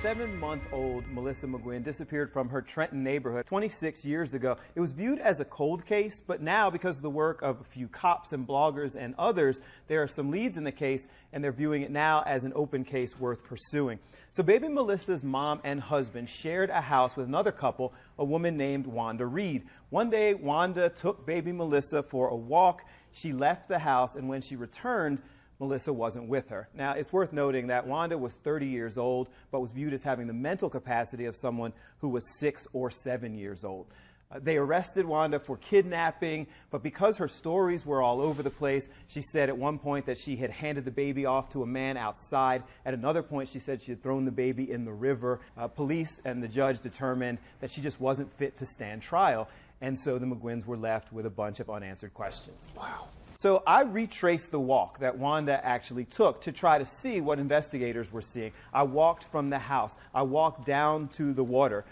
7-month-old Melissa McGuinn disappeared from her Trenton neighborhood 26 years ago. It was viewed as a cold case, but now, because of the work of a few cops and bloggers and others, there are some leads in the case, and they're viewing it now as an open case worth pursuing. So baby Melissa's mom and husband shared a house with another couple, a woman named Wanda Reed. One day, Wanda took baby Melissa for a walk. She left the house, and when she returned, Melissa wasn't with her. Now, it's worth noting that Wanda was 30 years old, but was viewed as having the mental capacity of someone who was 6 or 7 years old. They arrested Wanda for kidnapping, but because her stories were all over the place, she said at one point that she had handed the baby off to a man outside. At another point, she said she had thrown the baby in the river. Police and the judge determined that she just wasn't fit to stand trial, and so the McGuinns were left with a bunch of unanswered questions. Wow. So I retraced the walk that Wanda actually took to try to see what investigators were seeing. I walked from the house. I walked down to the water.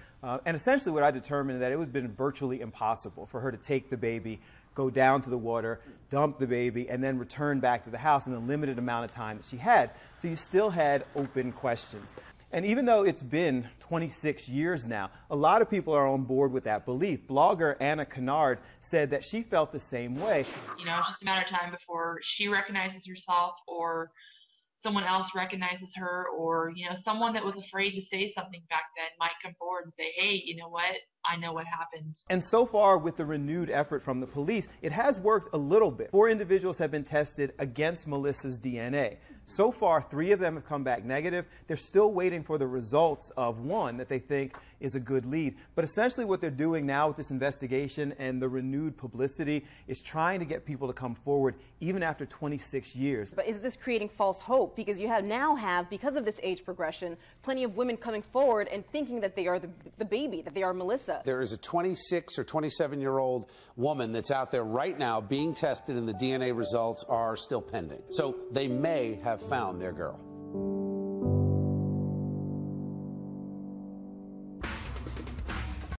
And essentially what I determined that it would have been virtually impossible for her to take the baby, go down to the water, dump the baby, and then return back to the house in the limited amount of time that she had. So you still had open questions. And even though it's been 26 years now, a lot of people are on board with that belief. Blogger Anna Canard said that she felt the same way. You know, it's just a matter of time before she recognizes herself or someone else recognizes her, or, you know, someone that was afraid to say something back then might come forward and say, hey, you know what? I know what happened. And so far, with the renewed effort from the police, it has worked a little bit. 4 individuals have been tested against Melissa's DNA. So far, 3 of them have come back negative. They're still waiting for the results of one that they think is a good lead. But essentially what they're doing now with this investigation and the renewed publicity is trying to get people to come forward even after 26 years. But is this creating false hope? Because you now have, because of this age progression, plenty of women coming forward and thinking that they are the baby, that they are Melissa. There is a 26 or 27-year-old woman that's out there right now being tested, and the DNA results are still pending. So they may have found their girl.